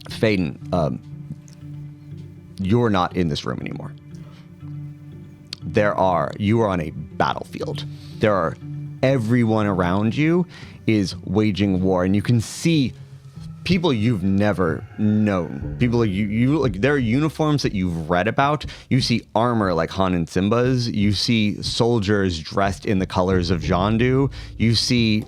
Faedan, you're not in this room anymore. You are on a battlefield. Everyone around you is waging war, and you can see people you've never known. People like there are uniforms that you've read about. You see armor like Han and Simba's. You see soldiers dressed in the colors of Jandu. You see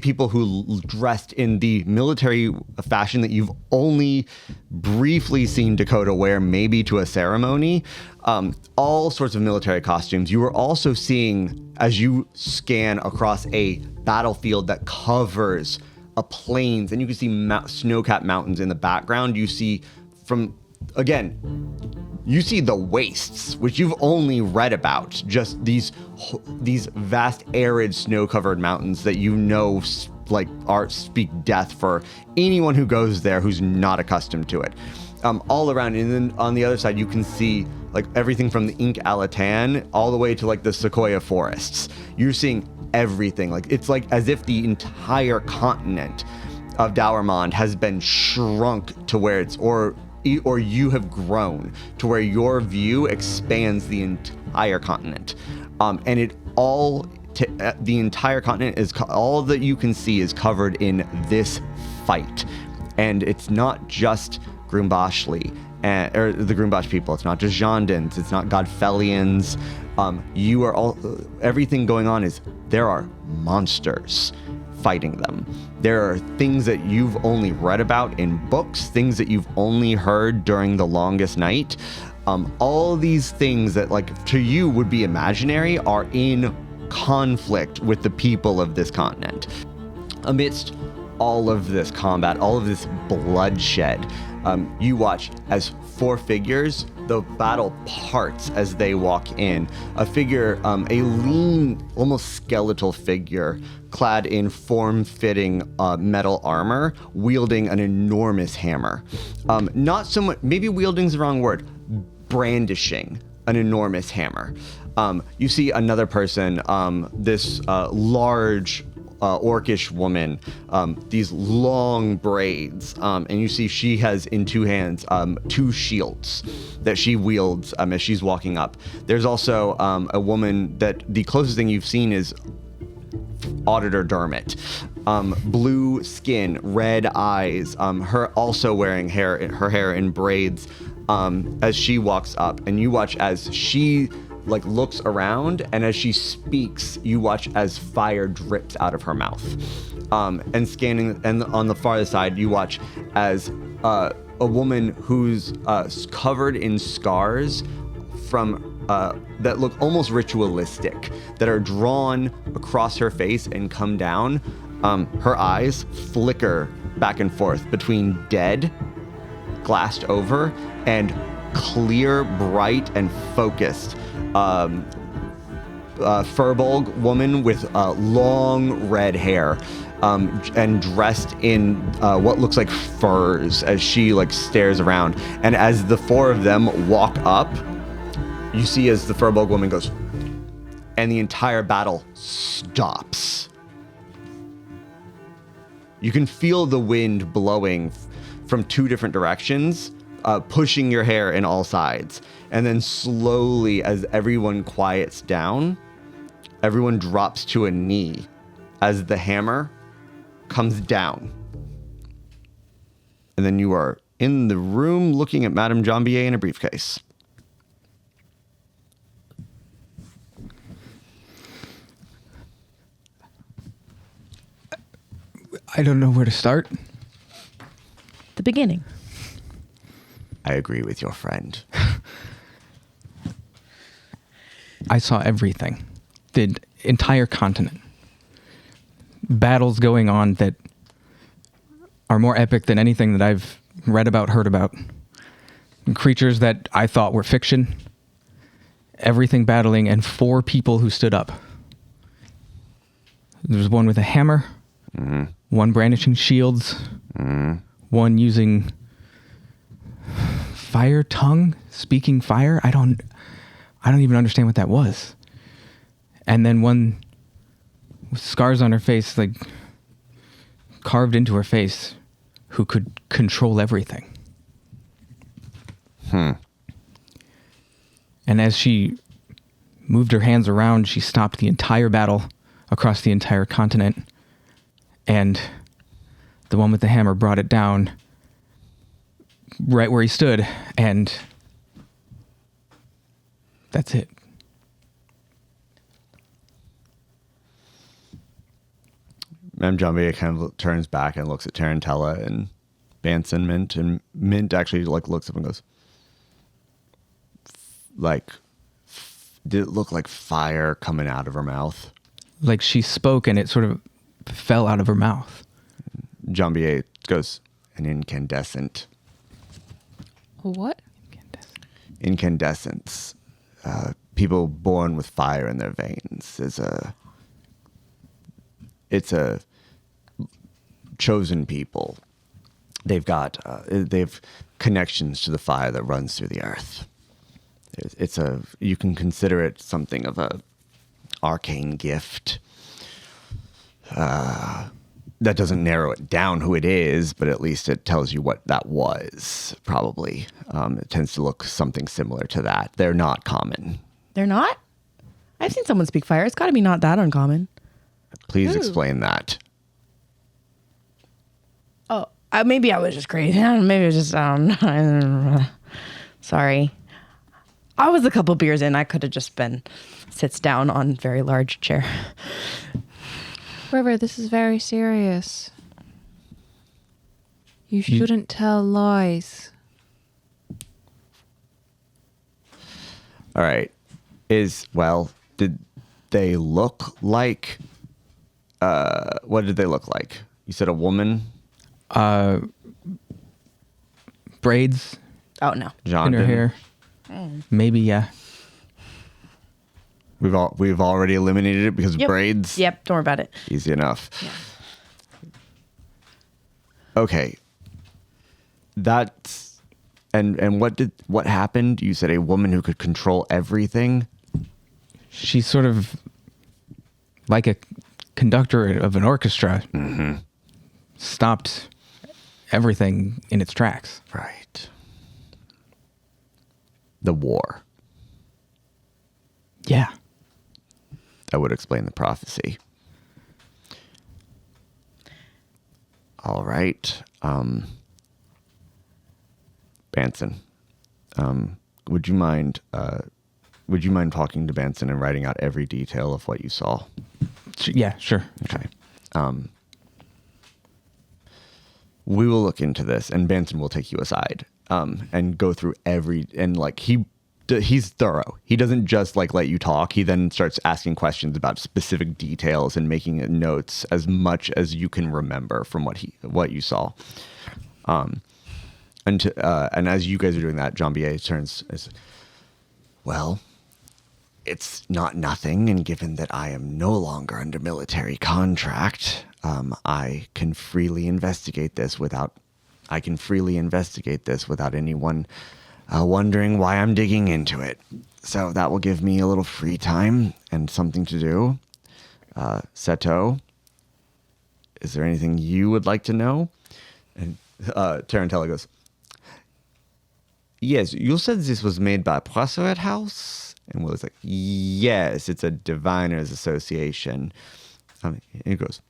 people who dressed in the military fashion that you've only briefly seen Dakota wear, maybe to a ceremony. All sorts of military costumes. You are also seeing, as you scan across a battlefield that covers a plains, and you can see snow-capped mountains in the background. You see the wastes, which you've only read about, just these vast, arid, snow-covered mountains that speak death for anyone who goes there who's not accustomed to it. All around, and then on the other side, you can see like everything from the Ink Alatan all the way to like the Sequoia forests. You're seeing everything. Like it's like as if the entire continent of Dowermond has been shrunk to where it's or you have grown to where your view expands the entire continent, and the entire continent is all that you can see is covered in this fight, and it's not just Grumboshli or the Grumbosh people. It's not just Jandans. It's not Godfellians. Everything going on is there are monsters fighting them. There are things that you've only read about in books, things that you've only heard during the longest night. All these things that like to you would be imaginary are in conflict with the people of this continent. Amidst all of this combat, all of this bloodshed, you watch as four figures, the battle parts as they walk in. A figure, a lean, almost skeletal figure, clad in form-fitting metal armor, wielding an enormous hammer. Not so much, maybe wielding's the wrong word, brandishing an enormous hammer. You see another person, this large, orcish woman, these long braids, and you see she has in two hands two shields that she wields as she's walking up. There's also a woman that the closest thing you've seen is Auditor Dermot. Blue skin, red eyes, her also wearing her hair in braids as she walks up, and you watch as she looks around, and as she speaks, you watch as fire drips out of her mouth. And scanning, and on the farther side, you watch as a woman who's covered in scars from that look almost ritualistic, that are drawn across her face and come down. Her eyes flicker back and forth between dead, glassed over, and clear, bright, and focused. Furbolg woman with long red hair, and dressed in what looks like furs as she stares around. And as the four of them walk up, you see as the Furbolg woman goes, and the entire battle stops. You can feel the wind blowing from two different directions, pushing your hair in all sides. And then slowly, as everyone quiets down, everyone drops to a knee as the hammer comes down. And then you are in the room looking at Madame Jambier in a briefcase. I don't know where to start. The beginning. I agree with your friend. I saw everything. The entire continent. Battles going on that are more epic than anything that I've read about, heard about. Creatures that I thought were fiction. Everything battling, and four people who stood up. There was one with a hammer, one brandishing shields, one using fire tongue, speaking fire. I don't even understand what that was. And then one with scars on her face, carved into her face, who could control everything. And as she moved her hands around, she stopped the entire battle across the entire continent. And the one with the hammer brought it down right where he stood. And that's it. Mem Jambier kind of turns back and looks at Tarantella and Banson Mint, and Mint actually like looks up and goes, like, did it look like fire coming out of her mouth? Like she spoke and it sort of fell out of her mouth. Jambier goes, an incandescent. What? Incandescence. People born with fire in their veins. It's a chosen people. They've connections to the fire that runs through the earth. You can consider it something of a arcane gift. That doesn't narrow it down who it is, but at least it tells you what that was, probably. It tends to look something similar to that. They're not common. They're not? I've seen someone speak fire. It's got to be not that uncommon. Please explain that. Oh, maybe I was just crazy. Maybe it was just, I don't know. Sorry. I was a couple beers in. I could have just sits down on very large chair. River, this is very serious. You shouldn't tell lies. All right. Did they look like, what did they look like? You said a woman? Braids Oh, no. in her hair. Maybe, yeah. We've already eliminated it because of Yep. braids. Yep, don't worry about it. Easy enough. Yeah. Okay. That's and what happened? You said a woman who could control everything. She's sort of like a conductor of an orchestra. Stopped everything in its tracks. Right. The war. Yeah. That would explain the prophecy. All right. Banson. Would you mind talking to Banson and writing out every detail of what you saw? Yeah, sure. Okay. We will look into this, and Banson will take you aside and go through he's thorough. He doesn't just let you talk. He then starts asking questions about specific details and making notes as much as you can remember from what you saw. And as you guys are doing that, Jambier turns and says, well, it's not nothing, and given that I am no longer under military contract, I can freely investigate this without anyone wondering why I'm digging into it. So that will give me a little free time and something to do. Seto, is there anything you would like to know? And Tarantella goes, yes, you said this was made by Proseret House? And Willie's like, yes, it's a Diviners Association. He goes,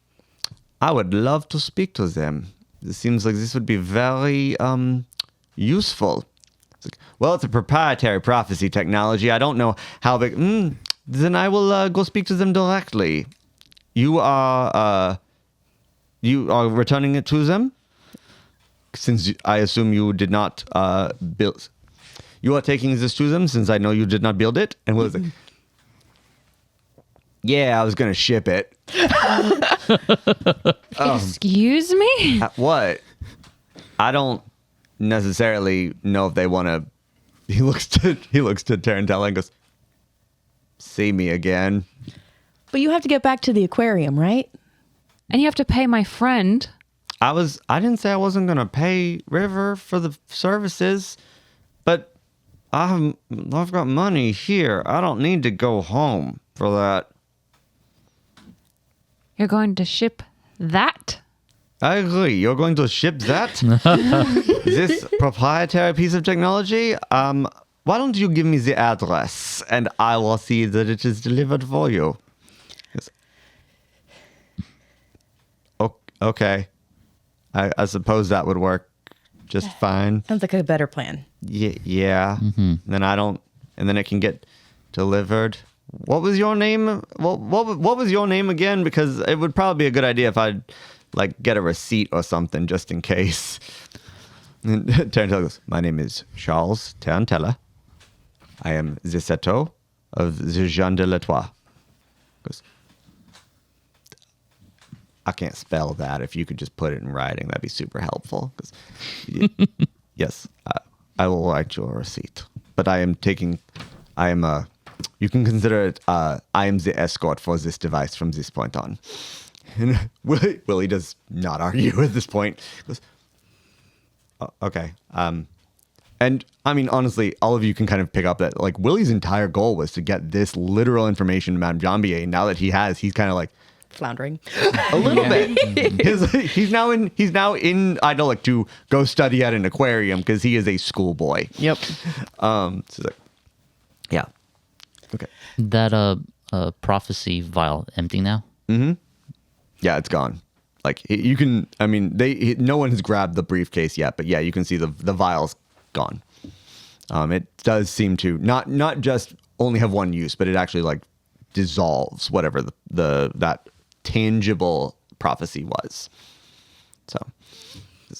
I would love to speak to them. It seems like this would be very useful. It's like, well, it's a proprietary prophecy technology. I don't know how big. Then I will go speak to them directly. You are returning it to them? Since I assume you did not build. You are taking this to them since I know you did not build it? And Will's like, yeah, I was going to ship it. Excuse me? What? I don't necessarily know if they want to. He looks to Tarantella and goes, see me again. But you have to get back to the aquarium, right? And you have to pay my friend. I didn't say I wasn't going to pay River for the services, but I've got money here. I don't need to go home for that. You're going to ship that? I agree. You're going to ship that? This proprietary piece of technology? Why don't you give me the address and I will see that it is delivered for you? Yes. Okay. I suppose that would work just fine. Sounds like a better plan. Yeah. And then it can get delivered. What was your name? What was your name again? Because it would probably be a good idea if I'd get a receipt or something just in case. And Tarantella goes, my name is Charles Tarantella. I am the Seto of the Jean de Latois. Goes, I can't spell that. If you could just put it in writing, that'd be super helpful. Yes, I will write you a receipt. But you can consider it, I am the escort for this device from this point on. And Willie does not argue at this point. He goes, okay. And I mean, honestly, all of you can kind of pick up that Willie's entire goal was to get this literal information to Madame Jambier. Now that he's kind of floundering a little bit. He's now in Idle to go study at an aquarium because he is a schoolboy. Yep. So yeah. Okay. That prophecy vial empty now? Mm-hmm. Yeah, it's gone. You can. I mean, no one has grabbed the briefcase yet, but yeah, you can see the vial's gone. It does seem to not just only have one use, but it actually dissolves whatever that tangible prophecy was. So, I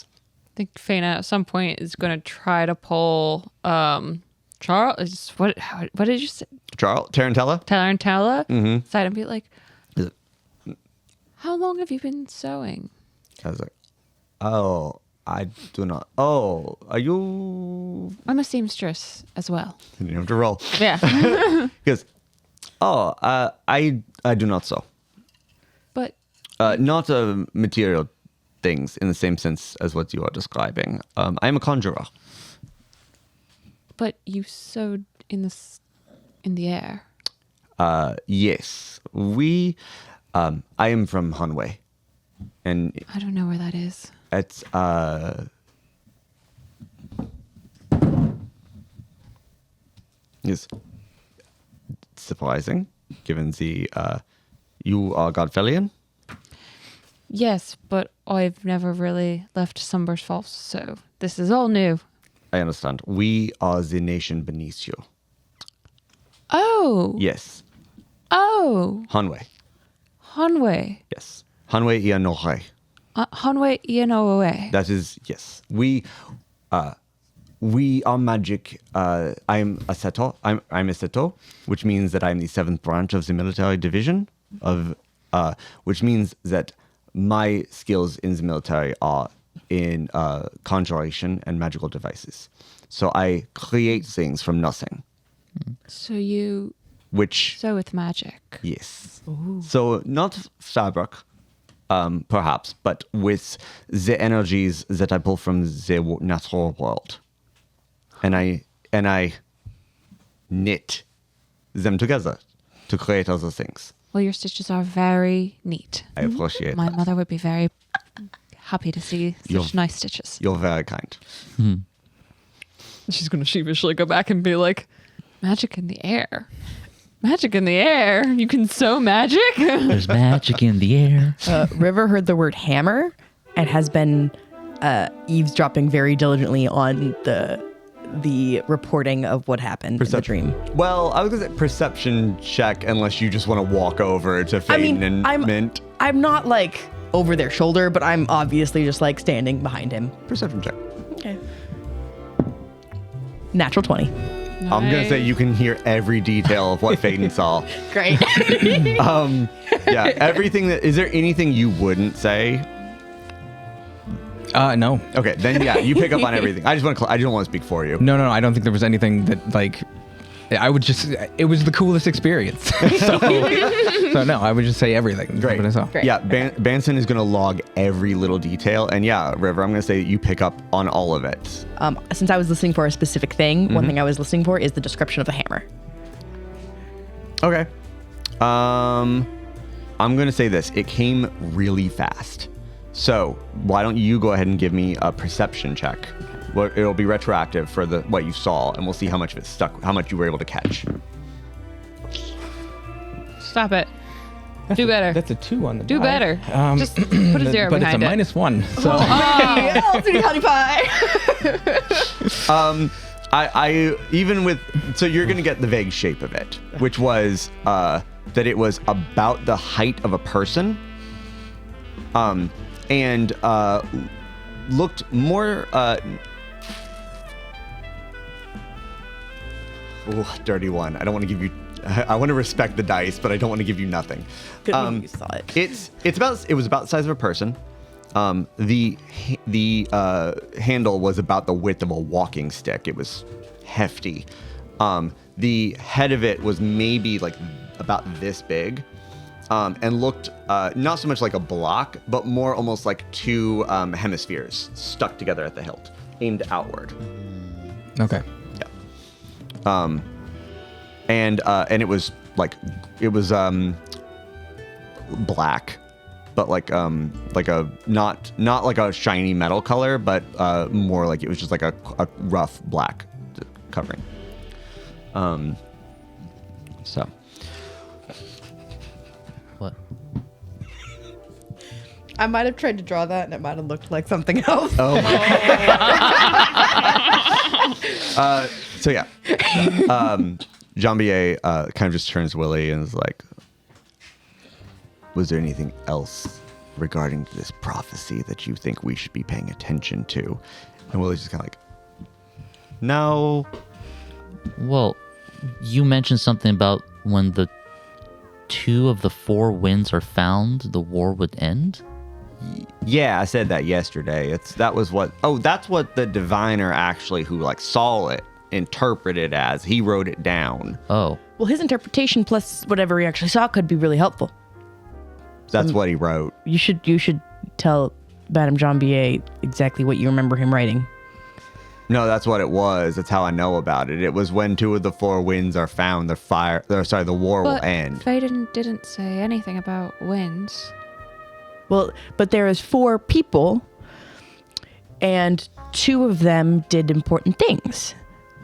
think Faena at some point is going to try to pull Charles. What did you say? Charles Tarantella. Tarantella side and be like, Is it- how long have you been sewing? I was like, oh, I do not. Oh, are you? I'm a seamstress as well. You didn't have to roll. Yeah. Because, I do not sew. But Not material things in the same sense as what you are describing. I am a conjurer. But you sewed in the air. Yes, I am from Hanwei, and I don't know where that is. it's is surprising given the you are Godfellian. Yes, but I've never really left Sunburst Falls, so this is all new. I understand. We are the nation beneath you. Oh. Yes, Oh. Hanwei. Hanwei. Yes, Hanwei Ianohai. Hanwei Ianoe. That is, yes. We are magic. I'm a Seto. I'm a Seto, which means that I'm the 7th branch of the military division which means that my skills in the military are in conjuration and magical devices. So I create things from nothing. So you Which sew with magic. yes. So not fabric, perhaps, but with the energies that I pull from the natural world, and I knit them together to create other things. Well, your stitches are very neat. I appreciate My that. mother would be very happy to see such You're- nice stitches. You're very kind. She's going to sheepishly go back and be like, magic in the air. Magic in the air? You can sew magic? There's magic in the air. River heard the word hammer and has been eavesdropping very diligently on the reporting of what happened in the dream. Well, I was gonna say perception check, unless you just want to walk over to Faedan and Mint. I'm not over their shoulder, but I'm obviously just standing behind him. Perception check. Okay. Natural 20. I'm gonna say you can hear every detail of what Faedan saw. Great. Yeah, everything that is there anything you wouldn't say? No. Okay, then yeah, you pick up on everything. I don't want to speak for you. No, I don't think there was anything that it was the coolest experience. so no, I would just say everything. That's Great. what I saw. Great. Yeah, Banson is gonna log every little detail, and yeah, River, I'm gonna say that you pick up on all of it. Since I was listening for a specific thing, one thing I was listening for is the description of the hammer. Okay. I'm gonna say this. It came really fast. So why don't you go ahead and give me a perception check? Well, it'll be retroactive for what you saw, and we'll see how much of it stuck, how much you were able to catch. Stop it. Do better. That's a 2 on the Do die. better. Just put a 0 but behind it's a it. -1. So Honey pie. I even with, so you're going to get the vague shape of it, which was that it was about the height of a person, and looked more, dirty one. I don't want to give you, I want to respect the dice, but I don't want to give you nothing. You saw it. It was about the size of a person. The handle was about the width of a walking stick. It was hefty. The head of it was maybe like about this big, and looked not so much like a block, but more almost like 2 hemispheres stuck together at the hilt, aimed outward. okay. Yeah. And it was black, but like a not like a shiny metal color, but more like it was just like a rough black covering. So What? I might have tried to draw that, and it might have looked like something else. so yeah, Jambier kind of just turns to Willie and is like, was there anything else regarding this prophecy that you think we should be paying attention to? And Willie's just kind of like, no. Well, you mentioned something about when the 2 of the 4 winds are found, the war would end? Yeah, I said that yesterday. That's what the diviner actually who like saw it interpreted as. He wrote it down. Oh. Well, his interpretation plus whatever he actually saw could be really helpful. That's what he wrote. You should tell Madame Jambier exactly what you remember him writing. No, that's what it was. That's how I know about it. It was when 2 of the 4 winds are found, the war will end. Faedan didn't say anything about winds. Well, but there is 4 people, and 2 of them did important things.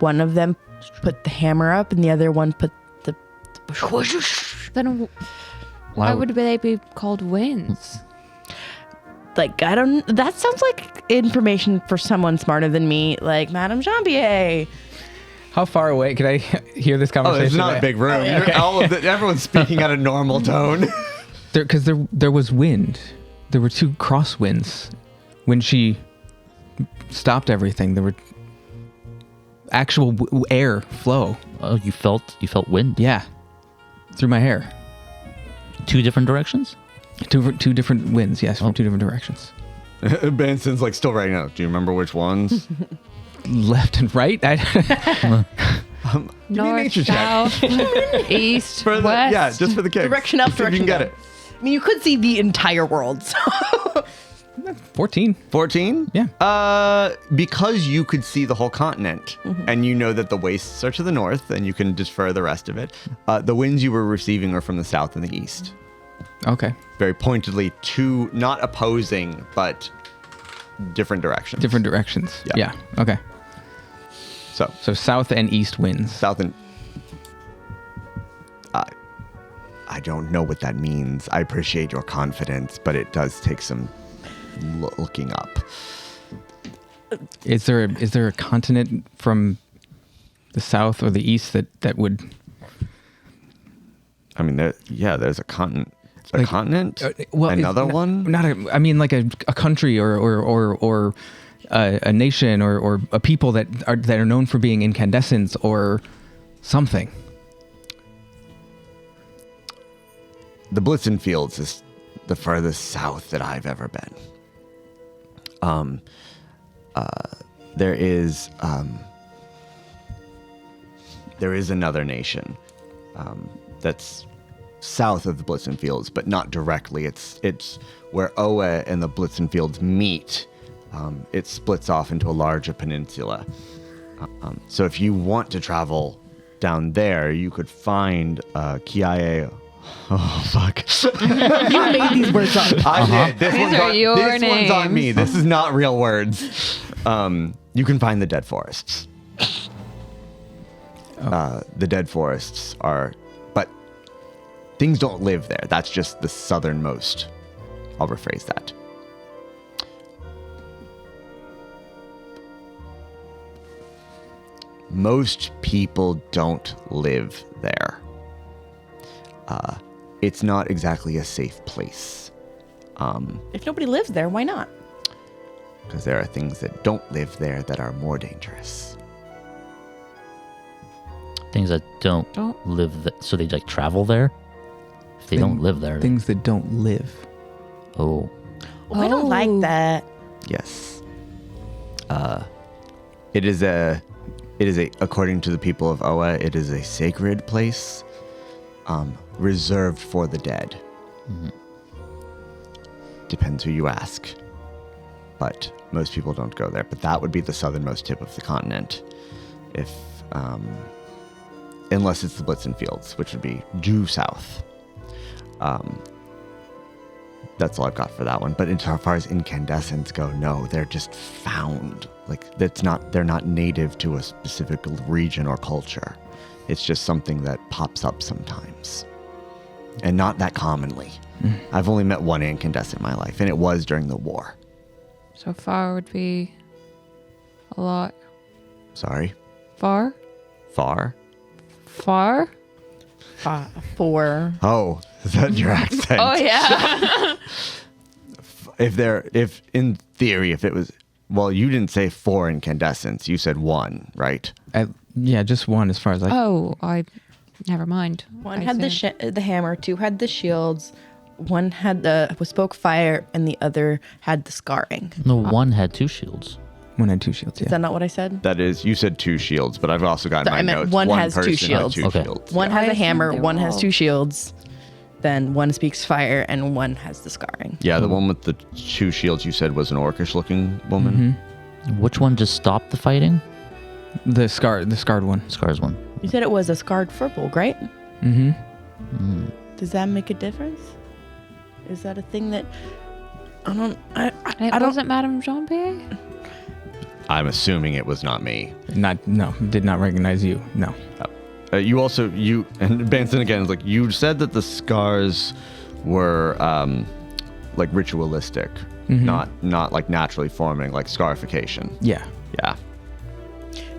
One of them put the hammer up, and the other one put the Then why would they be called winds? Like, I don't... That sounds like information for someone smarter than me, like Madame Jambier. How far away can I hear this Oh, conversation? it's not a big room. Everyone's speaking at a normal tone. Because there was wind. There were 2 crosswinds. When she stopped everything, there were actual air flow. Oh, you felt wind? Yeah, through my hair. 2 different directions? Two different winds, yes, from 2 different directions. Benson's like still writing out. Do you remember which ones? Left and right? North, south, east, For the, west. yeah, just for the kicks. Direction up, See if you direction can get down. it. I mean, you could see the entire world. So. 14. 14? Yeah. Because you could see the whole continent, and you know that the wastes are to the north, and you can defer the rest of it. The winds you were receiving are from the south and the east. Okay. Very pointedly, 2, not opposing, but different directions. Different directions. Yeah. Okay. So south and east winds. south and... I don't know what that means. I appreciate your confidence, but it does take some looking up. Is there a continent from the south or the east that would... I mean, there's a continent. A continent? Another it's one? I mean, like a country or a nation or a people that are known for being incandescents or something. The Blitzen Fields is the furthest south that I've ever been. There is another nation that's south of the Blitzen Fields, but not directly. It's where Oe and the Blitzen Fields meet. It splits off into a larger peninsula. So if you want to travel down there, you could find Kiae Oh, fuck. You made these words up. I did. These are your this one's on me. names. This is not real words. You can find the dead forests. The dead forests are, but things don't live there. That's just the southernmost. I'll rephrase that. Most people don't live there. It's not exactly a safe place. If nobody lives there, why not? Because there are things that don't live there that are more dangerous. Things that don't live so they like travel there? If they don't live there. Things that don't live. Oh. Oh, I don't like that. Yes. It is a, according to the people of Oa, it is a sacred place, reserved for the dead. Mhm. Depends who you ask. But most people don't go there. But that would be the southernmost tip of the continent. If, unless it's the Blitzen Fields, which would be due south. That's all I've got for that one. But as far as incandescents go, no, they're just found. Like they're not native to a specific region or culture. It's just something that pops up sometimes. And not that commonly. I've only met one incandescent in my life, and it was during the war. So far would be a lot. Sorry? Far? Far? Far? 4. Oh, is that your accent? Oh, yeah. If in theory, if it was, well, you didn't say 4 incandescents. You said 1, right? Yeah, just one as far as Never mind. 1 had the hammer, 2 had the shields, 1 had spoke fire, and the other had the scarring. No, one had 2 shields. One had 2 shields, Is yeah. that not what I said? That is, you said 2 shields, but I've also got in Sorry, my I meant notes. one has 2 person had shields. 2 Okay. shields. 1 has I a hammer, assumed they 1 were has all- 2 shields, then 1 speaks fire, and 1 has the scarring. Yeah, the one with the 2 shields you said was an orcish-looking woman. Which one just stopped the fighting? The scarred one. Scar's one. You said it was a scarred furbolg, right? Mm-hmm. Does that make a difference? Is that a thing that I don't? I It don't. wasn't Madame Jean-Pierre? I'm assuming it was not me. Did not recognize you. No. You and Benson again is like, you said that the scars were like ritualistic, not like naturally forming, like scarification. Yeah.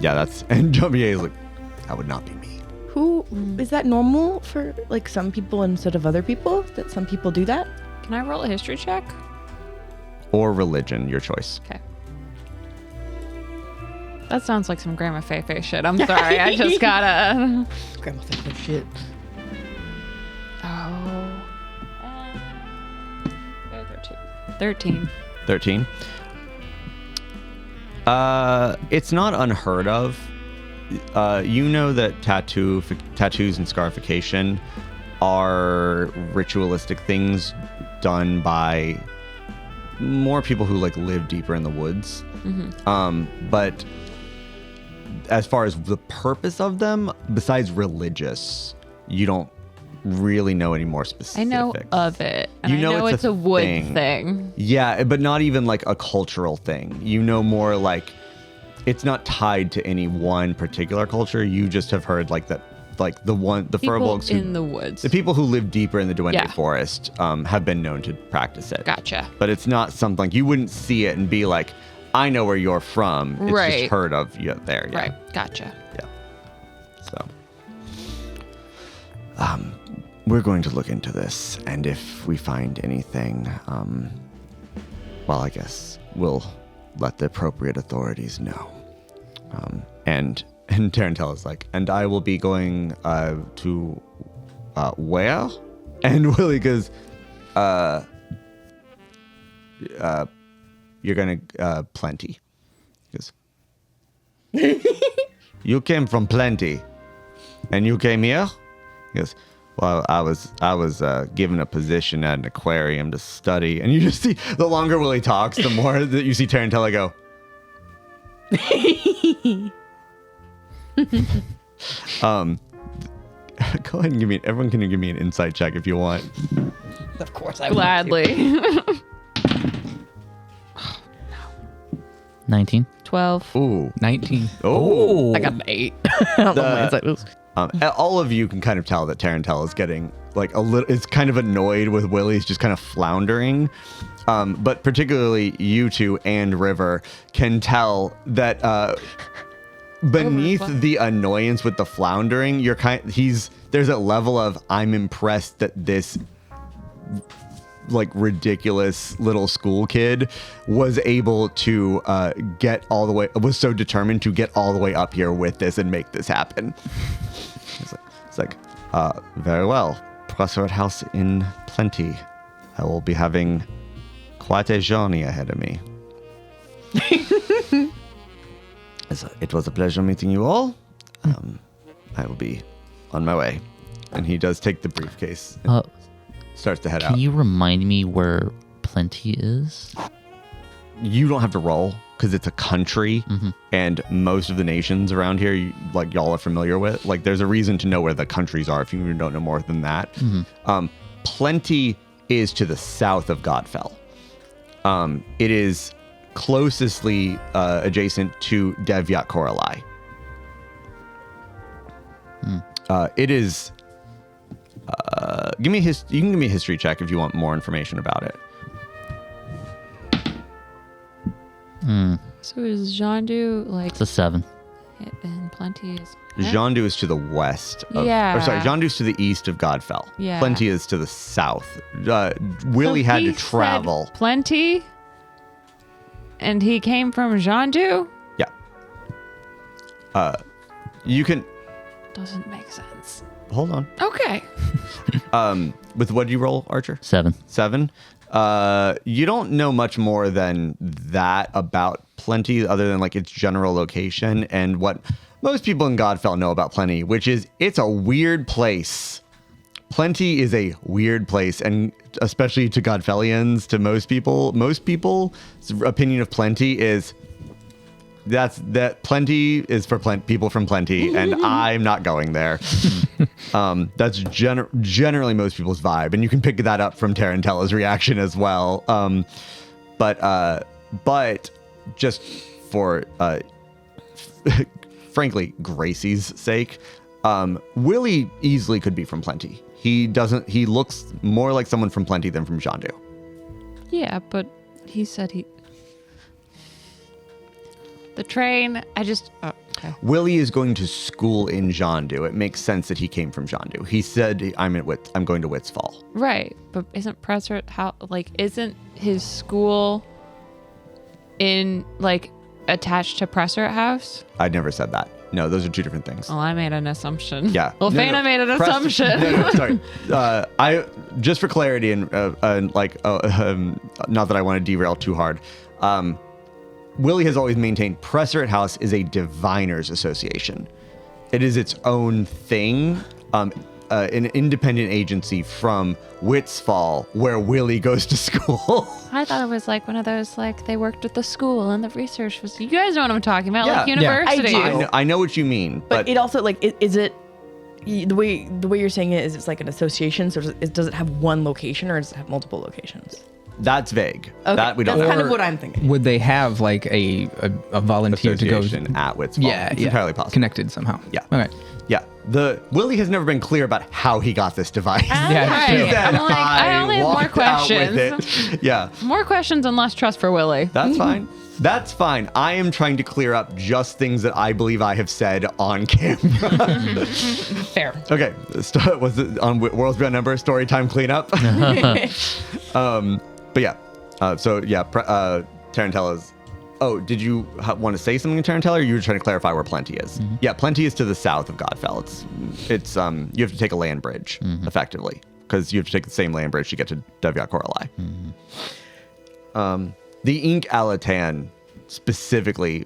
Yeah, that's, and Jean-Pierre is like, that would not be me. Who is that normal for? Like some people instead of other people? That some people do that? Can I roll a history check? Or religion, your choice. Okay. That sounds like some Grandma Fei shit. I'm sorry. I just gotta. Grandma thinking shit. Oh. 13. 13. It's not unheard of. You know that tattoos and scarification are ritualistic things done by more people who like live deeper in the woods. But as far as the purpose of them, besides religious, you don't really know any more specifics. I know of it. And You know I know it's it's a a wood thing. thing. Yeah, but not even like a cultural thing. You know more like it's not tied to any one particular culture. You just have heard like that, like the People furbolgs in the woods. the people who live deeper in the Duende Yeah. forest have been known to practice it. Gotcha. But it's not something like you wouldn't see it and be like, I know where you're from. It's Right. just heard of you there. Yeah. Right. Gotcha. Yeah. So, we're going to look into this, and if we find anything, well, I guess we'll let the appropriate authorities know. And Tarantel is like, and I will be going to where? And Willie goes, you're gonna Plenty. He goes, you came from Plenty, and you came here? He goes, well, I was given a position at an aquarium to study, and you just see the longer Willie talks, the more that you see Tarantella go. Go ahead and give me. Everyone can give me an insight check if you want. Of course, I Gladly. 19. 12. Ooh. 19. Oh. I got an 8. I don't know my insight was. All of you can kind of tell that Tarantella is getting like a little. Is kind of annoyed with Willie's just kind of floundering. But particularly you two and River can tell that beneath the annoyance with the floundering, there's a level of I'm impressed that this like ridiculous little school kid was able to was so determined to get all the way up here with this and make this happen. It's like very well, Prosperous House in plenty. I will be having quite a journey ahead of me. It was a pleasure meeting you all. I will be on my way. And he does take the briefcase and starts to head out. Can you remind me where Plenty is? You don't have to roll because it's a country, and most of the nations around here, y'all are familiar with. Like, there's a reason to know where the countries are if you don't know more than that. Plenty is to the south of Godfell. It is closestly adjacent to Devyat Koralai. It is. You can give me a history check if you want more information about it. So is Jandu like It's a 7. and Plenty is Jandu is to the west. Yeah. Jandu is to the east of Godfell. Yeah. Plenty is to the south. Willie had to travel. Plenty? And he came from Jandu? Yeah. You can Doesn't make sense. hold on. Okay. With what did you roll, Archer? 7. 7. You don't know much more than that about Plenty, other than like its general location and what most people in Godfell know about Plenty, which is it's a weird place. Plenty is a weird place, and especially to Godfellians, to most people's opinion of Plenty is that Plenty is for people from Plenty, and I'm not going there. That's generally most people's vibe, and you can pick that up from Tarantella's reaction as well. But just for frankly Gracie's sake, Willie easily could be from Plenty. He looks more like someone from Plenty than from Jandu. Yeah, but he said the train, okay. Willie is going to school in Jandu. It makes sense that he came from Jandu. He said, I'm going to Wits Fall. Right, but isn't Presser isn't his school in attached to Presser House? I never said that. No, those are two different things. Well, I made an assumption. Yeah. Well, Faena made an assumption. No, sorry. I just for clarity and not that I want to derail too hard. Willie has always maintained Presserate House is a diviners association. It is its own thing, an independent agency from Witsfall, where Willie goes to school. I thought it was one of those they worked at the school and the research was. You guys know what I'm talking about, Yeah. university. I do. I know what you mean, But it also is it the way you're saying it is it's like an association? So does it have one location or does it have multiple locations? that's vague. Okay, That we don't that's know. kind of what I'm thinking. Would they have a volunteer to go? Association at Witsfall. Yeah, It's yeah. entirely possible. Connected somehow. Yeah. Okay. Yeah. Willie has never been clear about how he got this device. Yeah, Right. true. He said, I'm I only have more walked out questions. with it. Yeah. More questions and less trust for Willie. That's fine. That's fine. I am trying to clear up just things that I believe I have said on camera. Fair. Okay. Was it on World's Beyond Number story time cleanup? But yeah. Tarantella's. Oh, did you want to say something, Tarantella, or you were trying to clarify where Plenty is? Mm-hmm. Yeah, Plenty is to the south of Godfell. It's you have to take a land bridge effectively because you have to take the same land bridge to get to Devyat Koralai. The Ink Alatan specifically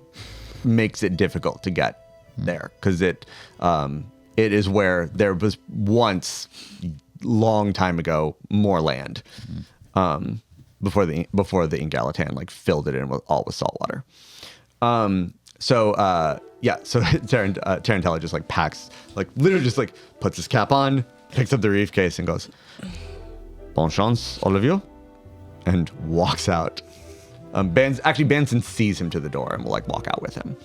makes it difficult to get there because it is where there was once, long time ago, more land. Before the Ink Alatan filled it in with salt water. So Tarantella just like packs, like literally just like puts his cap on, picks up the briefcase and goes, "Bon chance, all of you," and walks out. Benson sees him to the door and will like walk out with him.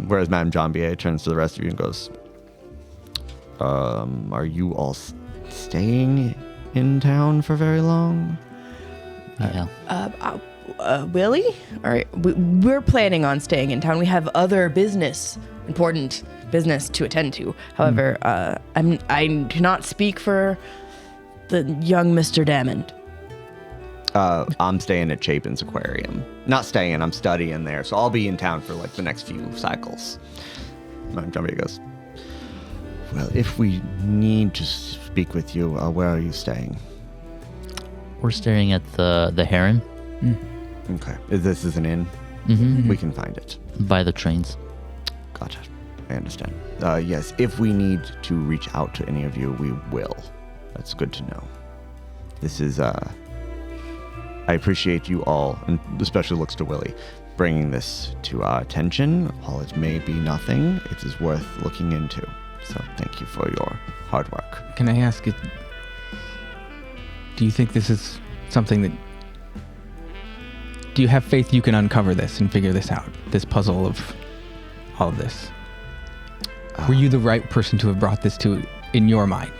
Whereas Madame Jambier turns to the rest of you and goes, "Are you all staying in town for very long?" Yeah. Willie? All right, we're planning on staying in town. We have other important business to attend to. However, I do not speak for the young Mr. Dalmond. I'm staying at Chapin's Aquarium. Not staying, I'm studying there. So I'll be in town for like the next few cycles. Madame Jambier goes, "Well, if we need to speak with you, where are you staying?" We're staring at the Heron. Okay. This is an inn? Mm-hmm. We can find it. By the trains. Gotcha. I understand. Yes, if we need to reach out to any of you, we will. That's good to know. This is, I appreciate you all, and especially looks to Willie, bringing this to our attention. While it may be nothing, it is worth looking into. So thank you for your hard work. Can I ask it? Do you think this is something that... Do you have faith you can uncover this and figure this out? This puzzle of all of this? Were you the right person to have brought this to in your mind?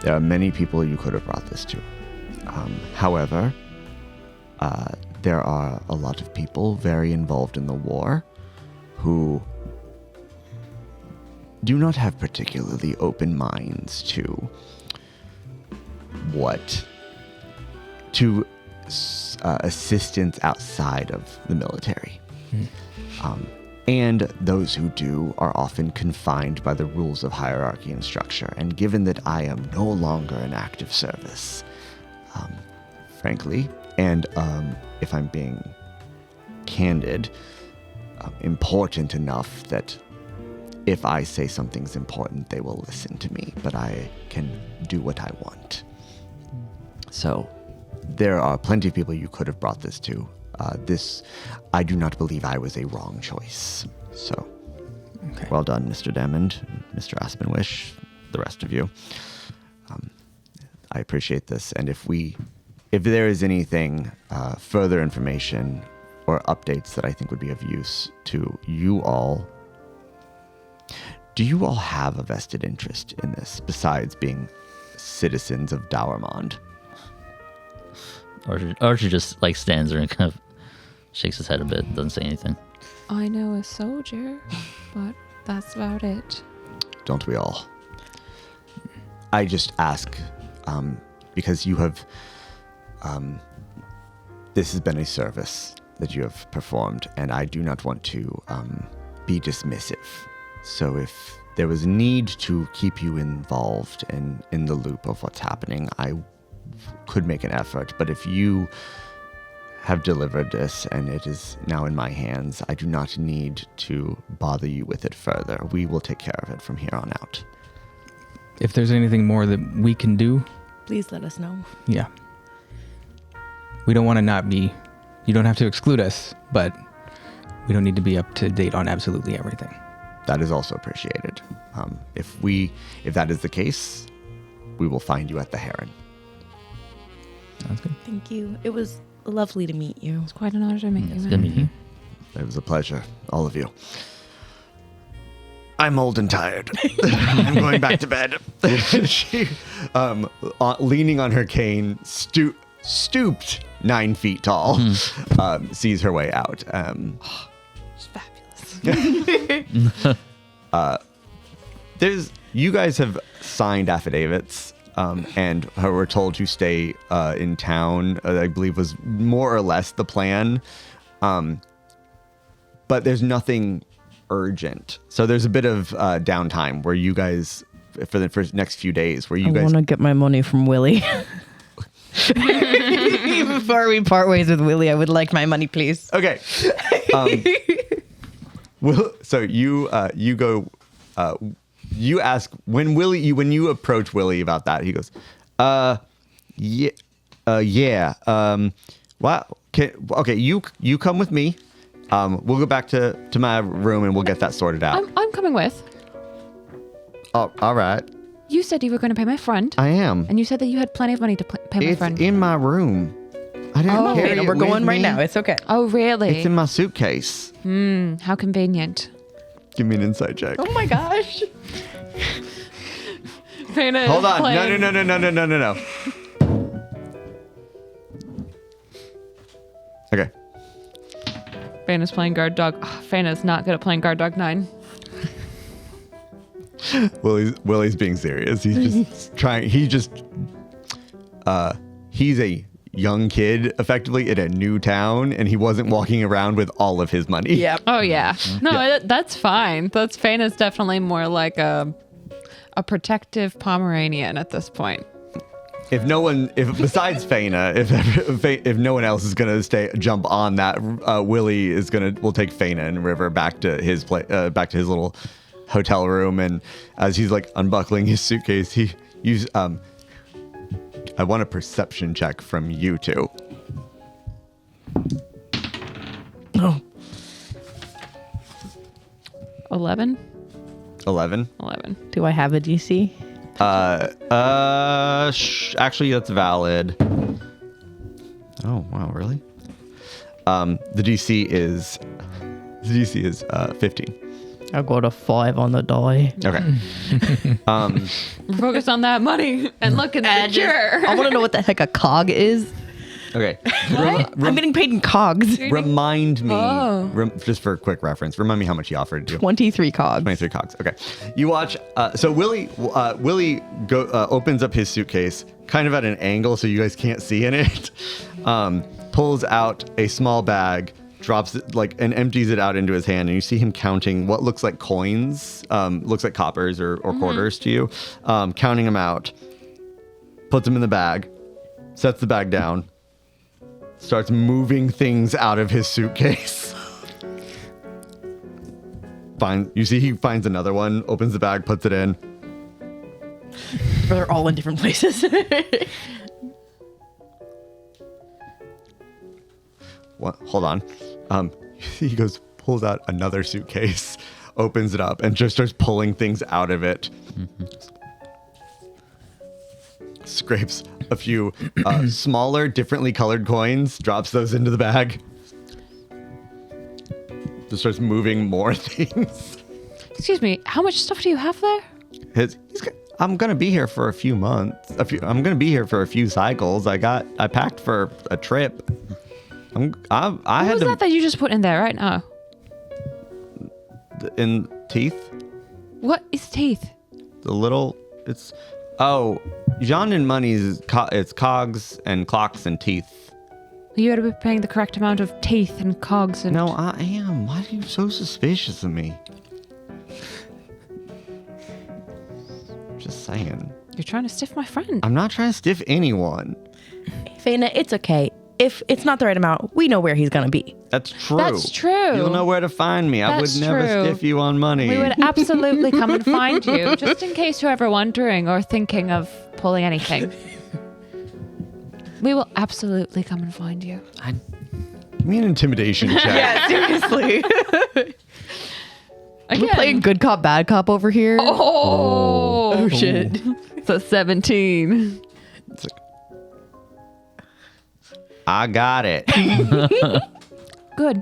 There are many people you could have brought this to. However, there are a lot of people very involved in the war who do not have particularly open minds to assistance outside of the military. And those who do are often confined by the rules of hierarchy and structure. And given that I am no longer in active service, frankly, and if I'm being candid, important enough that if I say something's important, they will listen to me, but I can do what I want. So there are plenty of people you could have brought this to. I do not believe I was a wrong choice. So, okay. Well done, Mr. Dalmond, Mr. Aspenwish, the rest of you. I appreciate this, and if there is anything, further information or updates that I think would be of use to you all, do you all have a vested interest in this besides being citizens of Dalmond? Archer just like stands there and kind of shakes his head a bit, doesn't say anything. I know a soldier, but that's about it. Don't we all? I just ask, because you have, this has been a service that you have performed, and I do not want to be dismissive. So if there was need to keep you involved and in the loop of what's happening, I could make an effort. But if you have delivered this and it is now in my hands, I do not need to bother you with it further. We will take care of it from here on out. If there's anything more that we can do, Please let us know. yeah. We don't want to not be... You don't have to exclude us, but we don't need to be up to date on absolutely everything. That is also appreciated. If that is the case, we will find you at the Heron. Sounds good. Thank you. It was lovely to meet you. It's quite an honor to meet you. It's man. good meeting you. It was a pleasure, all of you. I'm old and tired. I'm going back to bed. She, leaning on her cane, stooped 9 feet tall, sees her way out. It's fabulous. You guys have signed affidavits, and were told to stay in town. I believe was more or less the plan. But there's nothing urgent. So there's a bit of downtime where you guys, for the first next few days, where you guys... I want to get my money from Willie. Before we part ways with Willie, I would like my money, please. Okay. So you go... you ask... When you approach Willie about that, he goes, yeah. Wow. Okay, you come with me. We'll go back to my room and we'll get that sorted out. I'm coming with. Oh, all right. You said you were going to pay my friend. I am. And you said that you had plenty of money to pay my It's friend. in my room. I didn't carry it We're with going right me. now. It's okay. Oh, really? It's in my suitcase. How convenient. Give me an insight check. Oh my gosh. Faena Hold is on. playing- No. Okay. Faena's playing guard dog. Oh, Faena's not good at playing guard dog 9. Willie's being serious. He's just trying. He's a young kid, effectively, in a new town, and he wasn't walking around with all of his money. Yep. Oh, yeah. No, that's fine. Faena's definitely more like a protective Pomeranian at this point. If besides Faena, if no one else is gonna jump on that, Willie will take Faena and River back to his little hotel room, and as he's like unbuckling his suitcase, he uses I want a perception check from you two. Oh. 11? 11. Do I have a DC? Actually, that's valid. Oh wow, really? The DC is 15. I got a 5 on the die. Okay. Focus on that money and look at the I want to know what the heck a cog is. Okay. I'm getting paid in cogs. Remind me, Oh. just for a quick reference, remind me how much he offered you. 23 cogs. 23 cogs. Okay. You watch. So Willie opens up his suitcase, kind of at an angle, so you guys can't see in it. Pulls out a small bag, drops it and empties it out into his hand, and you see him counting what looks like coins, looks like coppers or quarters to you, counting them out. Puts them in the bag, sets the bag down, starts moving things out of his suitcase. He finds another one, opens the bag, puts it in. They're all in different places. What? Hold on. He pulls out another suitcase, opens it up, and just starts pulling things out of it. Scrapes a few smaller, differently colored coins, drops those into the bag. Just starts moving more things. Excuse me, how much stuff do you have there? I'm gonna be here for a few months. I'm gonna be here for a few cycles. I packed for a trip. What was that you just put in there right now? In teeth. What is teeth? Jean and money's it's cogs and clocks and teeth. You ought to be paying the correct amount of teeth and cogs and... No, I am. Why are you so suspicious of me? Just saying. You're trying to stiff my friend. I'm not trying to stiff anyone. Faena, it's okay. If it's not the right amount, we know where he's going to be. That's true. That's true. You'll know where to find me. I would That's never true. stiff you on money. We would absolutely come and find you, just in case you're ever wondering or thinking of pulling anything. We will absolutely come and find you. Give me an intimidation check. Yeah, seriously. Again. We're playing good cop, bad cop over here. Oh, Shit. It's a 17. I got it. Good.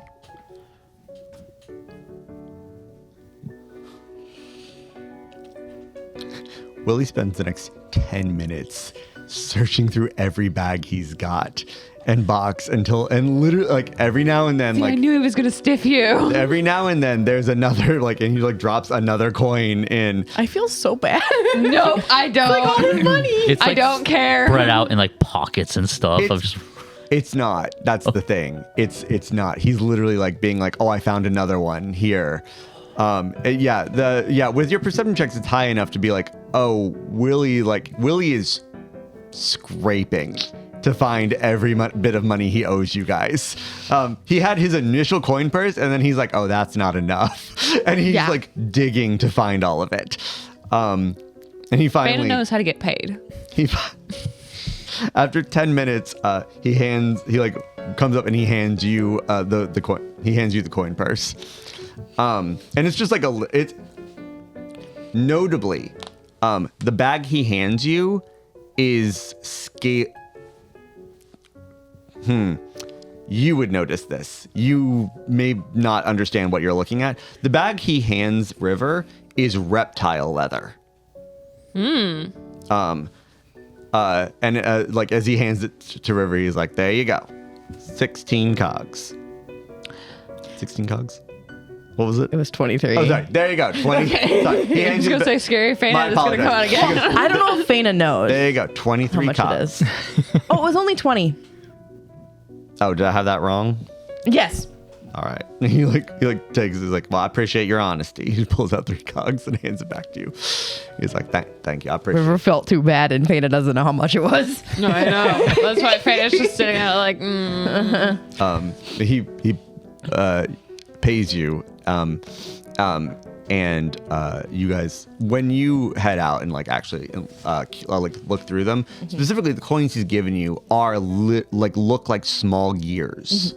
Willie spends the next 10 minutes searching through every bag he's got and box and literally every now and then I knew he was going to stiff you. every now and then there's another and he drops another coin in. I feel so bad. Nope, I don't. all this money. It's I don't care. spread out in pockets and stuff. It's not. That's the thing. It's not. He's literally being oh, I found another one here. With your perception checks, it's high enough to be oh, Willie is scraping to find every bit of money he owes you guys. He had his initial coin purse, and then he's oh, that's not enough, and he's digging to find all of it. And he finally Faena knows how to get paid. After 10 minutes, he comes up and he hands you the coin. He hands you the coin purse. And it's just like it's notably, the bag he hands you is You would notice this. You may not understand what you're looking at. The bag he hands River is reptile leather. And as he hands it to River, he's like, there you go. 16 cogs. 16 cogs? What was it? It was 23. Oh, sorry. There you go. 20. Sorry. He I was hands you going to say scary Faena is going to come out again. I don't know if Faena knows There you go. how 23 much cogs. it is. Oh, it was only 20. Oh, did I have that wrong? Yes. All right. He takes. He's like, well, I appreciate your honesty. He pulls out 3 cogs and hands it back to you. He's like, thank you. I appreciate River felt too bad, and Faena doesn't know how much it was. No, I know. That's why Faena's just sitting out like, He pays you. And you guys, when you head out and actually look through them, specifically the coins he's given you are look like small gears.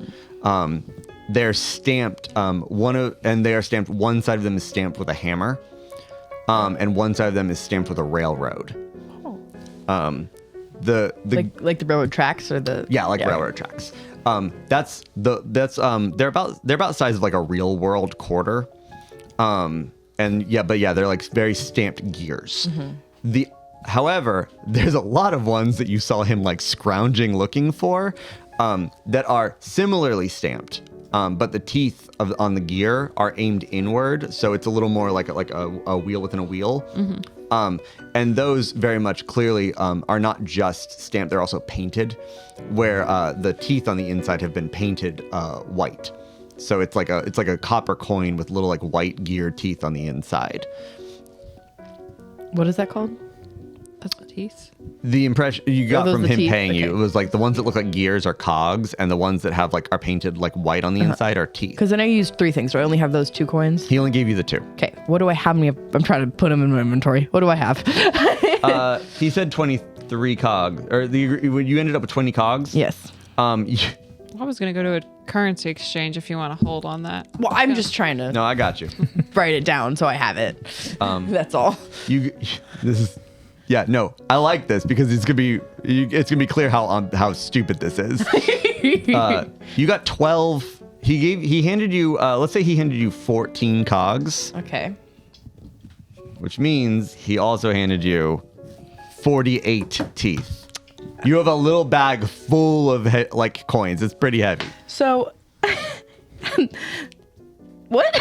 They're stamped. They are stamped. One side of them is stamped with a hammer, and one side of them is stamped with a railroad. The like the railroad tracks or the railroad tracks. They're about the size of like a real world quarter. They're like very stamped gears. However, there's a lot of ones that you saw him scrounging looking for, that are similarly stamped. But the teeth on the gear are aimed inward, so it's a little more like a wheel within a wheel. And those very much clearly are not just stamped; they're also painted, where the teeth on the inside have been painted white. So it's like a copper coin with little white gear teeth on the inside. What is that called? that's the teeth. The impression you got those from the him teeth? paying you, Okay. it was the ones that look like gears are cogs, and the ones that have are painted white on the inside are teeth. Because then I used 3 things, so I only have those 2 coins. He only gave you the 2. Okay, what do I have? I'm trying to put them in my inventory. What do I have? He said 23 cogs, or you ended up with 20 cogs. Yes. I was going to go to a currency exchange if you want to hold on that. Well, I'm just trying to No, I got you. write it down so I have it. That's all. I like this because it's gonna be clear how stupid this is. You got 12. He handed you. Let's say he handed you 14 cogs, Okay. which means he also handed you 48 teeth. You have a little bag full of coins. It's pretty heavy. So, what?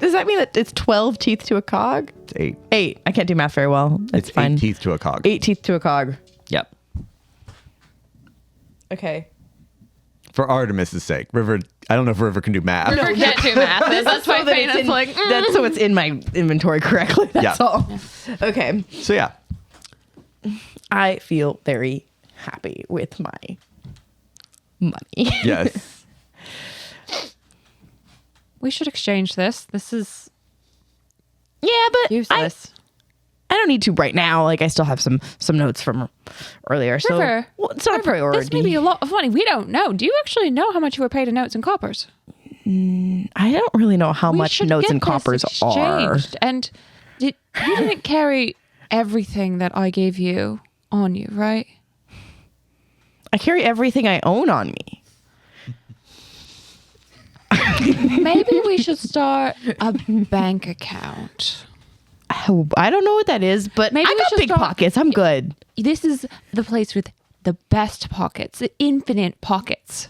Does that mean that it's 12 teeth to a cog? It's 8. 8. I can't do math very well. It's fine. 8 teeth to a cog. 8 teeth to a cog. Yep. Okay. For Artemis's sake, River. I don't know if River can do math. River can't do math. That's why that it's Faena's in- like, That's so it's in my inventory correctly. That's Yeah. all. Okay. So yeah. I feel very happy with my money. Yes. we should exchange this. This is Yeah, but useless. I don't need to right now. I still have some notes from earlier. So River, well, it's not a priority. This may be a lot of money. We don't know. Do you actually know how much you were paid in notes and coppers? I don't really know how We much should notes get and this coppers are. exchanged. And you didn't carry everything that I gave you on you, right? I carry everything I own on me. Maybe we should start a bank account. Oh, I don't know what that is, but Maybe I we got should big start- pockets. I'm good. This is the place with the best pockets, the infinite pockets.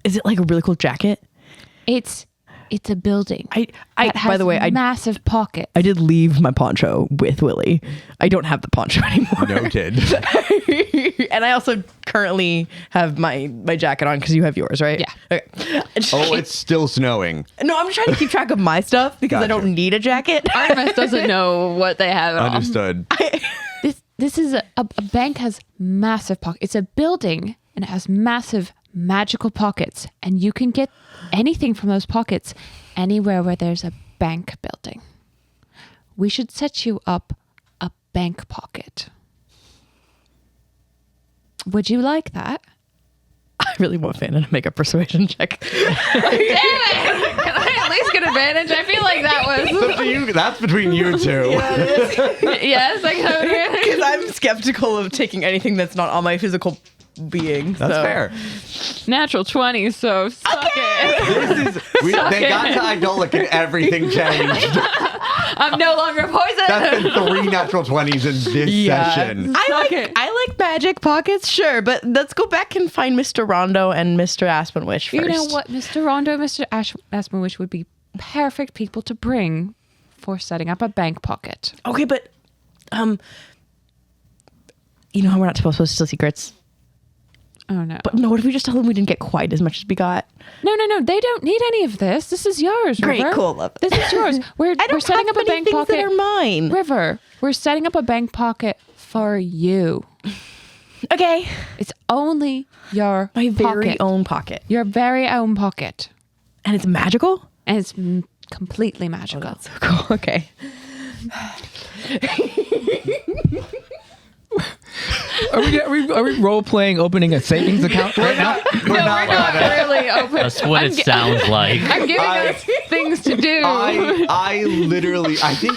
Is it like a really cool jacket? It's a building. I that has by the way, massive pockets. I did leave my poncho with Willie. I don't have the poncho anymore. Noted. And I also currently have my jacket on because you have yours, right? Yeah. Okay. Oh, it's still snowing. No, I'm trying to keep track of my stuff because I Gotcha. don't need a jacket. Artemis doesn't know what they have at all. Understood. This is a bank has massive pockets. It's a building and it has massive magical pockets, and you can get anything from those pockets anywhere where there's a bank building. We should set you up a bank pocket. Would you like that? I really want Faena to make a persuasion check. Damn it! Can I at least get advantage? I feel like that was. That's between you two. Yes, I can advantage. Because I'm skeptical of taking anything that's not on my physical being. That's fair. Natural 20, so suck it. They got to idolic and everything changed. I'm no longer poisoned. That's been 3 natural 20s in this session. I like magic pockets, sure, but let's go back and find Mr. Rhondo and Mr. Aspenwish first. You know what? Mr. Rhondo and Mr. Aspenwish would be perfect people to bring for setting up a bank pocket. Okay, but you know how we're not supposed to steal secrets? Oh, no. But no, what if we just tell them we didn't get quite as much as we got? No. They don't need any of this. This is yours, Great, River. cool, love it. This is yours. We're setting up a bank things pocket. that are mine. River, we're setting up a bank pocket for you. Okay. It's only your My very pocket. own pocket. Your very own pocket. And it's magical? And it's completely magical. So cool. Okay. Are we role playing opening a savings account right now? We're not really open. That's what it sounds like. I'm giving us things to do. I literally, I think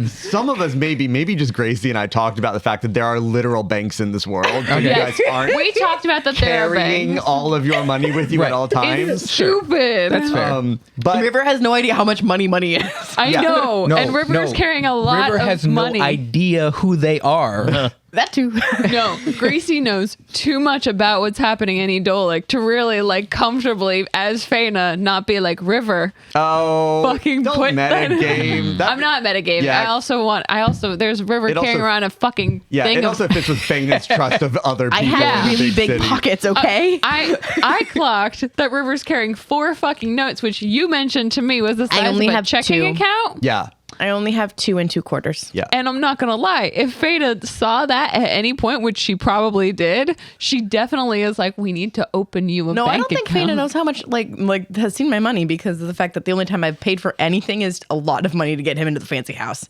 some of us maybe just Gracie and I talked about the fact that there are literal banks in this world. And you guys aren't We talked about that there are carrying banks. all of your money with you at all times. It's stupid. That's fair. But River has no idea how much money is. I know. No, and River's no. carrying a lot River of has money. no idea who they are. That too. No, Gracie knows too much about what's happening in Idolic to really comfortably, as Faena, not be like River. Fucking don't put that- metagame. I'm not metagaming. Yeah. I also there's River It carrying also- around a fucking Yeah, thing it of. also fits with Faena's trust of other people. I have in the really big city. pockets, okay? I clocked that River's carrying 4 fucking notes, which you mentioned to me was the size only of a have checking 2. account. Yeah, I only have 2 2/4. yeah. And I'm not gonna lie, if Faena saw that at any point, which she probably did, she definitely is like, "We need to open you a No, bank I don't think account." Faena knows how much like has seen my money because of the fact that the only time I've paid for anything is a lot of money to get him into the fancy house.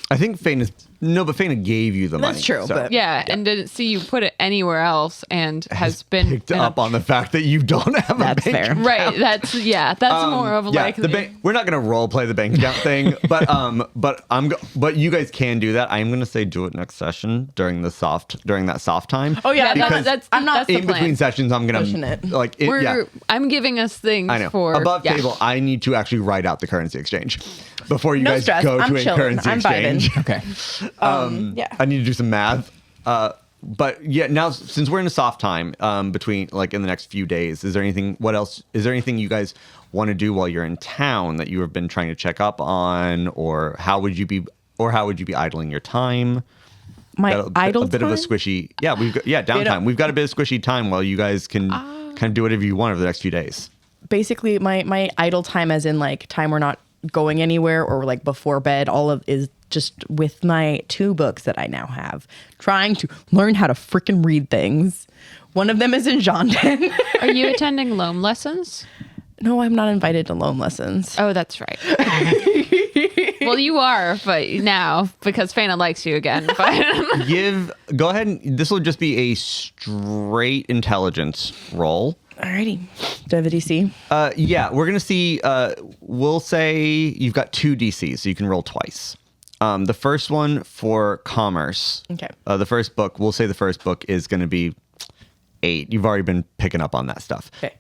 I think Faena gave you the money. That's true, so but Yeah, and didn't see you put it anywhere else, and has been picked up on the fact that you don't have That's a bank fair. account. right. That's more of Yeah, like the bank. We're not gonna role play the bank account thing, but you guys can do that. I'm gonna say do it next session during that soft time. Oh yeah, Yeah, because that's I'm not that's the in between plan. sessions, I'm gonna Pushing it. I'm giving us things I know. for Above yeah. table, I need to actually write out the currency exchange before you No guys stress. go I'm to a chilling. currency I'm vibing. exchange. Okay. yeah. I need to do some math. But yeah, now since we're in a soft time, between in the next few days, is there anything you guys want to do while you're in town that you have been trying to check up on, or how would you be idling your time? My idle a bit of a time? squishy. Yeah, downtime. We've got a bit of squishy time while you guys can kind of do whatever you want over the next few days. Basically, my idle time, as in time we're not going anywhere or before bed, is just with my 2 books that I now have, trying to learn how to freaking read things. One of them is in Jondon. Are you attending loam lessons? No, I'm not invited to loan lessons. Oh, that's right. Well, you are, but now because Faena likes you again. But Go ahead and this will just be a straight intelligence roll. Alrighty. Do I have a DC? Yeah, we're gonna see. We'll say you've got 2 DCs, so you can roll twice. The first one for commerce. Okay. The first book. We'll say the first book is going to be 8. You've already been picking up on that stuff. Okay.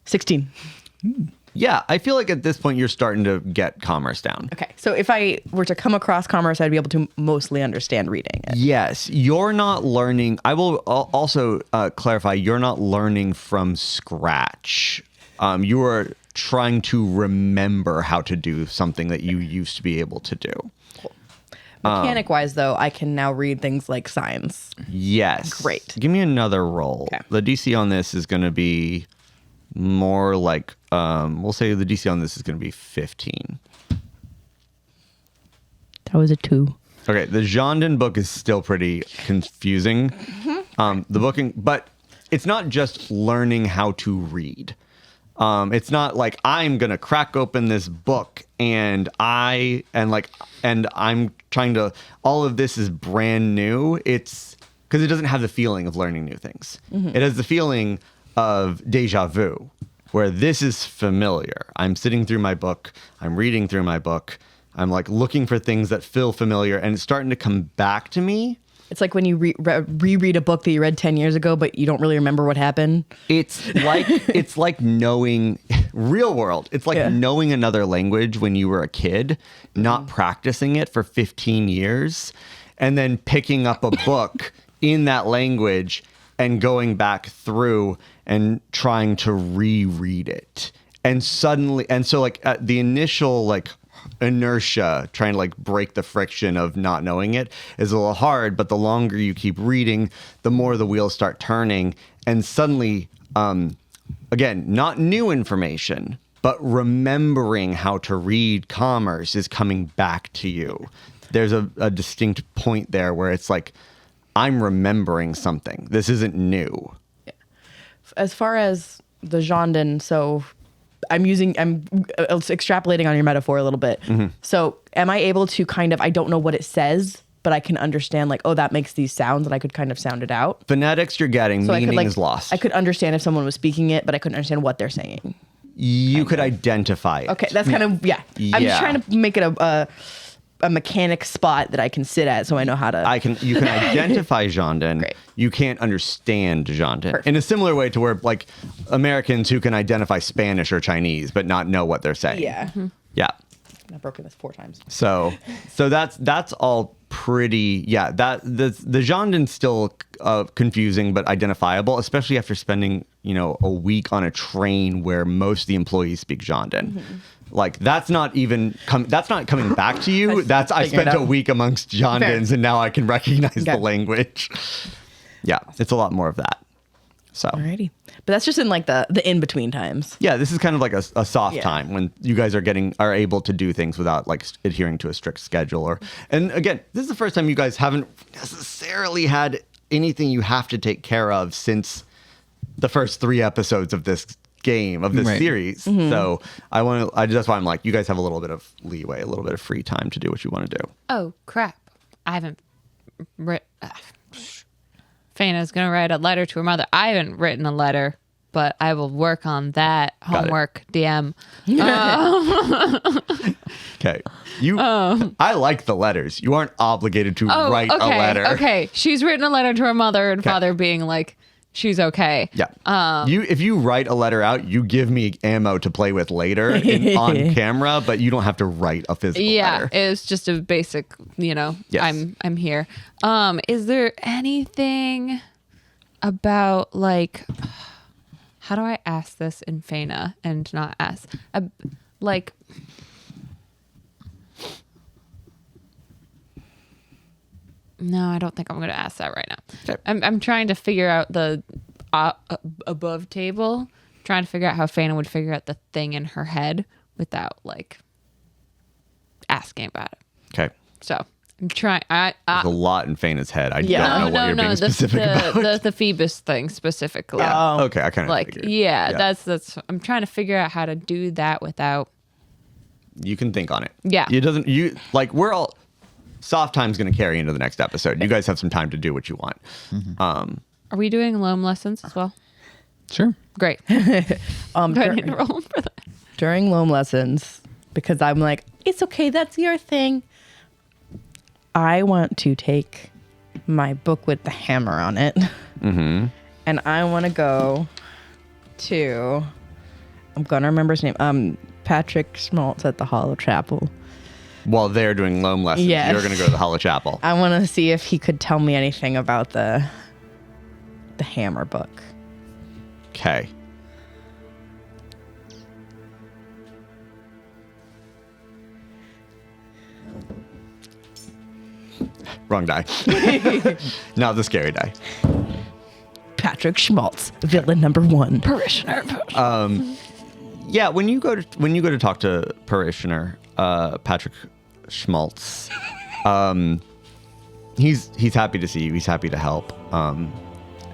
16. Yeah, I feel like at this point you're starting to get commerce down. Okay. So if I were to come across commerce, I'd be able to mostly understand reading it. Yes, you're not learning. I will also clarify. You're not learning from scratch. You are trying to remember how to do something that you used to be able to do. Mechanic wise, though, I can now read things like signs. Yes. Great. Give me another roll. Okay. The DC on this is going to be more like, we'll say the DC on this is going to be 15. That was a 2. Okay. The Jondon book is still pretty confusing. The booking, but it's not just learning how to read. It's not like I'm gonna crack open this book and I'm trying to. All of this is brand new. It's because it doesn't have the feeling of learning new things. It has the feeling of deja vu, where this is familiar. I'm sitting through my book. I'm reading through my book. I'm like looking for things that feel familiar, and it's starting to come back to me. It's like when you reread a book that you read 10 years ago, but you don't really remember what happened. It's like knowing real world. It's like knowing another language when you were a kid, not practicing it for 15 years, and then picking up a book in that language and going back through and trying to reread it. And suddenly, the initial like inertia, trying to like break the friction of not knowing it is a little hard, but the longer you keep reading, the more the wheels start turning. And suddenly, again, not new information, but remembering how to read commerce is coming back to you. There's a distinct point there where it's like, I'm remembering something. This isn't new. As far as the Jondin, so I'm extrapolating on your metaphor a little bit. So am I able to kind of, I don't know what it says, but I can understand like, oh, that makes these sounds, and I could kind of sound it out. Phonetics you're getting, So meaning I could, is lost. I could understand if someone was speaking it, but I couldn't understand what they're saying. You could identify it. Okay, that's kind of, I'm just trying to make it a mechanic spot that I can sit at so I know how to. You can identify Jondin. Great. You can't understand Jondin. Perfect. In a similar way to where like Americans who can identify Spanish or Chinese but not know what they're saying. Yeah. Yeah. I've broken this 4 times. So that's all pretty. Yeah. That the Jondin's still confusing but identifiable, especially after spending a week on a train where most of the employees speak Jondin. Like that's not coming back to you. I spent a week amongst Jondins and now I can recognize the language. Yeah, it's a lot more of that. So Alrighty. But that's just in like the in between times. yeah, this is kind of like a soft time when you guys are able to do things without like adhering to a strict schedule. And again, this is the first time you guys haven't necessarily had anything you have to take care of since the first 3 episodes of this game, of this series. So that's why I'm like, you guys have a little bit of leeway, a little bit of free time to do what you want to do. Oh, crap. I haven't Faena's going to write a letter to her mother. I haven't written a letter, but I will work on that. Homework, DM. Okay. I like the letters. You aren't obligated to write a letter. Okay. She's written a letter to her mother and father being like, she's okay. Yeah. If you write a letter out, you give me ammo to play with later on camera, but you don't have to write a physical letter. Yeah, it's just a basic, Yes. I'm here. Is there anything about like, how do I ask this in Faena and not ask? Like, no, I don't think I'm going to ask that right now. Okay. I'm trying to figure out the above table, trying to figure out how Faena would figure out the thing in her head without like asking about it. Okay. So I'm trying. There's a lot in Faena's head. I don't know what you're being specific about. The Phoebus thing specifically. Yeah. Okay. I kind of like, figured. yeah, that's. I'm trying to figure out how to do that without. You can think on it. Yeah. We're all. Soft time's going to carry into the next episode. You guys have some time to do what you want. Are we doing loam lessons as well? Sure. Great. Do I need to roll for that? During loam lessons, because I'm like, it's okay, that's your thing. I want to take my book with the hammer on it. And I want to go to, I'm going to remember his name, Patrick Schmaltz at the Hollow Chapel. While they're doing loam lessons, Yes. you're going to go to the Hollow Chapel. I want to see if he could tell me anything about the hammer book. Okay. Wrong die. Not the scary die. Patrick Schmaltz, villain number 1. Parishioner. Yeah, when you go to talk to Parishioner, Patrick Schmaltz, he's happy to see you. He's happy to help.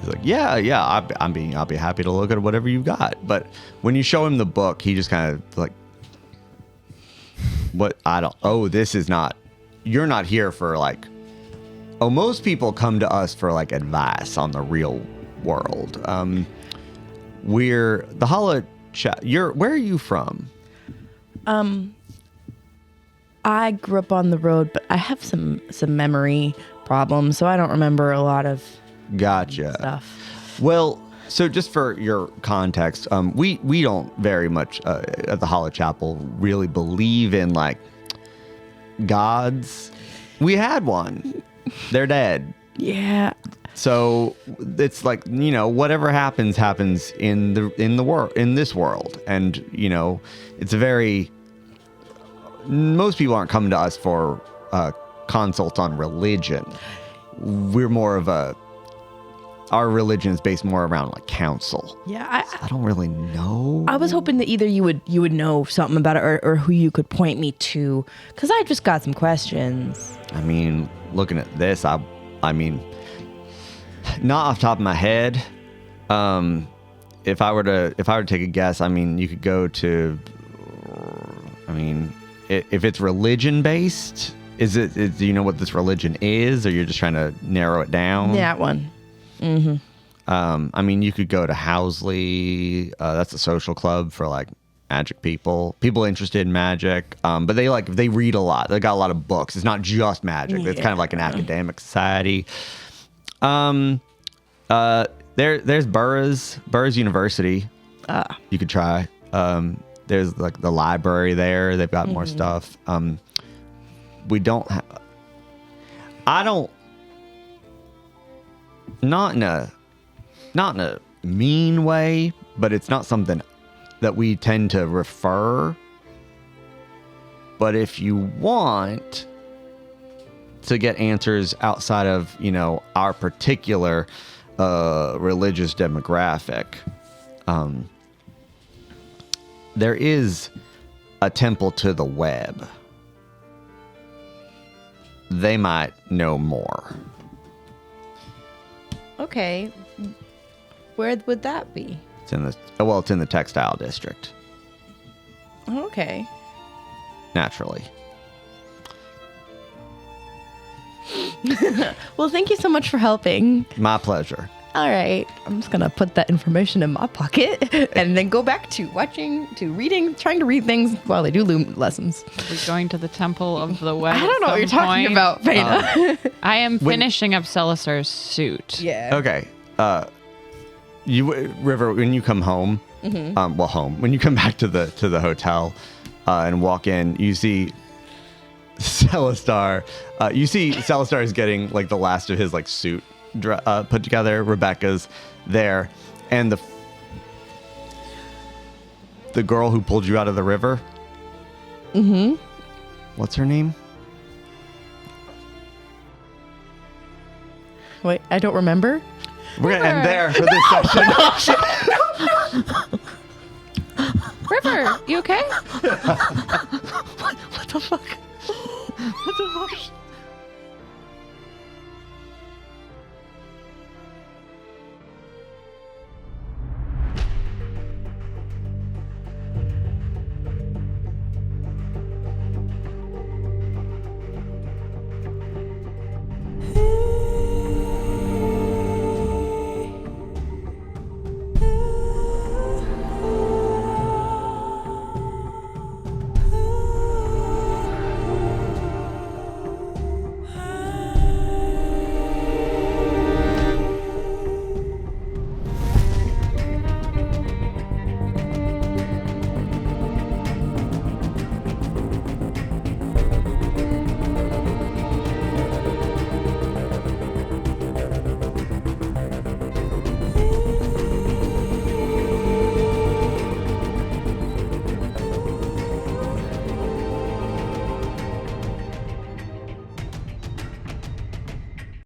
He's like, yeah, I'll be happy to look at whatever you've got. But when you show him the book, he just kind of like, this is not, you're not here for like, most people come to us for like advice on the real world. We're the Hollow Chat. Where are you from? I grew up on the road, but I have some memory problems, so I don't remember a lot of Gotcha. stuff. Well, so just for your context, we don't very much at the Hollow Chapel really believe in like gods. We had one. They're dead. Yeah. So it's like, whatever happens in the world, in this world. And, it's a very, most people aren't coming to us for consults on religion. We're more of our religion is based more around like counsel. Yeah. I don't really know. I was hoping that either you would know something about it or who you could point me to, because I just got some questions. I mean, looking at this, I mean, not off the top of my head. If I were to take a guess, I mean, you could go to, if it's religion based, do you know what this religion is, or you're just trying to narrow it down? That one. Mm-hmm. You could go to Housley. That's a social club for like magic people interested in magic. But they read a lot. They got a lot of books. It's not just magic. It's kind of like an academic society. There's Burroughs University. You could try. There's like the library there. They've got more stuff. We don't have. Not in a mean way, but it's not something that we tend to refer. But if you want to get answers outside of, our particular religious demographic, there is a temple to the web. They might know more. Okay. Where would that be? It's in the textile district. Okay. Naturally. Well, thank you so much for helping. My pleasure. All right. I'm just going to put that information in my pocket and then go back to reading, trying to read things while I do loom lessons. We're going to the Temple of the Web. I don't know what you're talking about, Faena. I am finishing up Celisar's suit. Yeah. Okay. River, when you come home, when you come back to the hotel and walk in, you see Celisar. Celisar is getting like the last of his like suit put together. Rebecca's there, and the girl who pulled you out of the river. Mm-hmm. What's her name? Wait, I don't remember. We're gonna end there for this session. River, you okay? What the fuck? What the fuck?